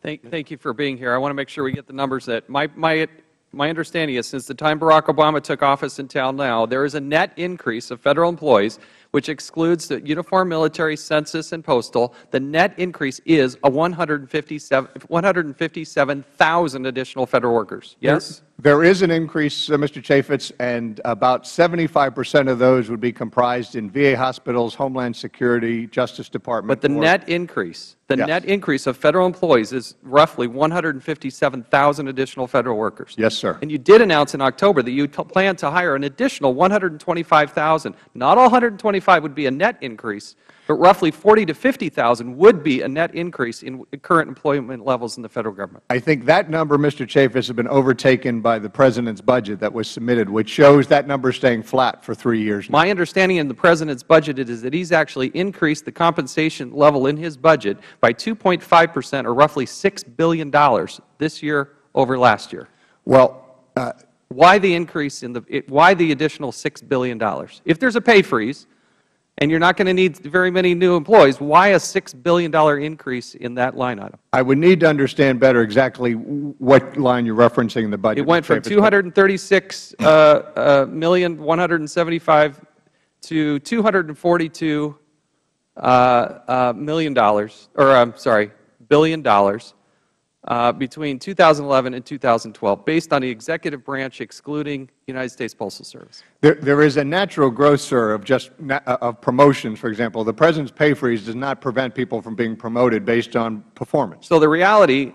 Thank you for being here. I want to make sure we get the numbers that my understanding is since the time Barack Obama took office until now, there is a net increase of Federal employees, which excludes the uniform military, census, and postal. The net increase is 157,000 additional Federal workers. Yes? There is an increase, Mr. Chaffetz, and about 75% of those would be comprised in VA hospitals, Homeland Security, Justice Department. But the net increase, net increase of Federal employees is roughly 157,000 additional Federal workers. Yes, sir. And you did announce in October that you plan to hire an additional 125,000. Not all 125 would be a net increase, but roughly 40 to 50,000 would be a net increase in current employment levels in the Federal Government. I think that number, Mr. Chaffetz, has been overtaken by the President's budget that was submitted, which shows that number staying flat for 3 years now. My understanding in the President's budget is that he's actually increased the compensation level in his budget by 2.5%, or roughly $6 billion this year over last year. Well, why the increase in why the additional $6 billion? If there's a pay freeze, and you're not going to need very many new employees, why a $6 billion increase in that line item? I would need to understand better exactly what line you're referencing in the budget. It went from $236,175,000 to $242 million, or I'm sorry, $billion between 2011 and 2012, based on the executive branch excluding United States Postal Service. There is a natural growth, sir, of promotions. For example, the President's pay freeze does not prevent people from being promoted based on performance. So the reality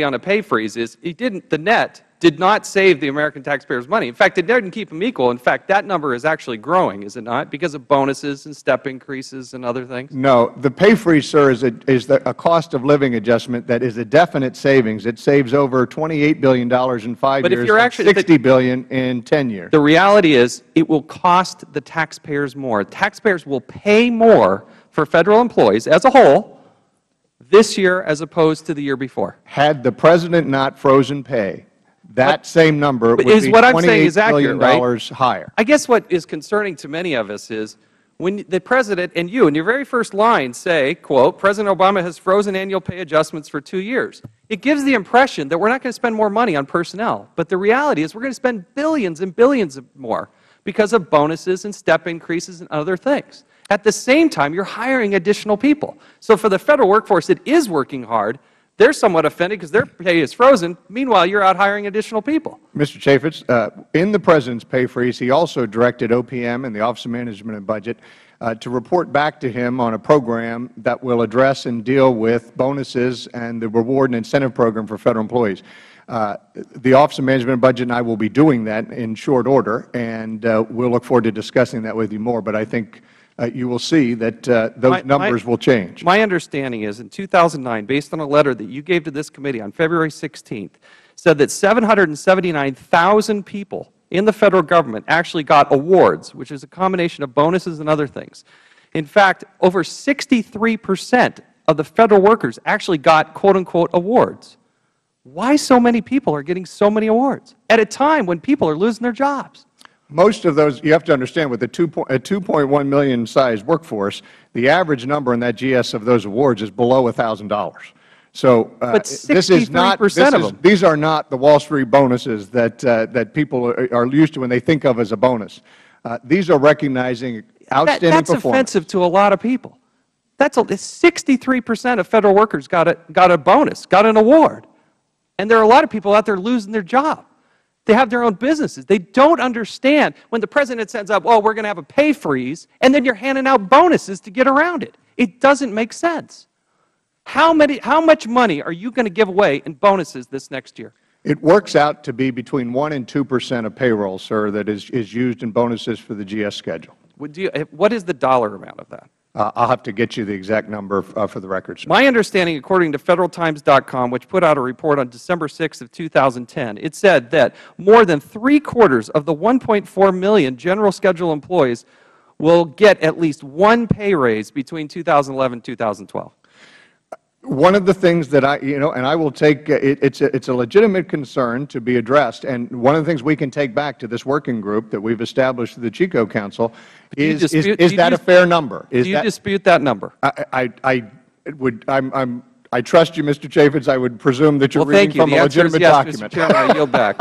on a pay freeze is the net did not save the American taxpayers money. In fact, it didn't keep them equal. In fact, that number is actually growing, is it not, because of bonuses and step increases and other things? No. The pay freeze, sir, is a cost of living adjustment that is a definite savings. It saves over $28 billion in 5 years, $60 billion in 10 years. The reality is it will cost the taxpayers more. Taxpayers will pay more for Federal employees as a whole this year as opposed to the year before. Had the President not frozen pay, that same number would be $28 billion higher. I guess what is concerning to many of us is when the President and you, in your very first line, say, quote, President Obama has frozen annual pay adjustments for 2 years. It gives the impression that we're not going to spend more money on personnel. But the reality is we're going to spend billions and billions more because of bonuses and step increases and other things. At the same time, you're hiring additional people. So for the Federal workforce that is working hard, they're somewhat offended because their pay is frozen. Meanwhile, you're out hiring additional people. Mr. Chaffetz, in the President's pay freeze, he also directed OPM and the Office of Management and Budget to report back to him on a program that will address and deal with bonuses and the reward and incentive program for Federal employees. The Office of Management and Budget and I will be doing that in short order, and we'll look forward to discussing that with you more. But I think you will see that those numbers will change. My understanding is in 2009, based on a letter that you gave to this committee on February 16th, said that 779,000 people in the Federal Government actually got awards, which is a combination of bonuses and other things. In fact, over 63% of the Federal workers actually got, quote unquote, awards. Why so many people are getting so many awards at a time when people are losing their jobs? Most of those, you have to understand, with a 2.1 million size workforce, the average number in that GS of those awards is below $1,000. So this is not. These are not the Wall Street bonuses that people are used to when they think of as a bonus. These are recognizing outstanding performance. That's offensive to a lot of people. 63% of Federal workers got a bonus, got an award, and there are a lot of people out there losing their job. They have their own businesses. They don't understand when the President sends up, oh, we're going to have a pay freeze, and then you're handing out bonuses to get around it. It doesn't make sense. How much money are you going to give away in bonuses this next year? It works out to be between 1% and 2% of payroll, sir, that is used in bonuses for the GS schedule. What is the dollar amount of that? I'll have to get you the exact number for the record, sir. My understanding, according to FederalTimes.com, which put out a report on December 6th of 2010, it said that more than 3/4 of the 1.4 million general schedule employees will get at least one pay raise between 2011 and 2012. One of the things that and I will take, it's a legitimate concern to be addressed, and one of the things we can take back to this working group that we've established through the Chico Council is that a fair number? Do you dispute that number? I I trust you, Mr. Chaffetz. I would presume that you're Well, thank reading you. from The a answer is legitimate yes, document. Mr. Chairman. I yield back.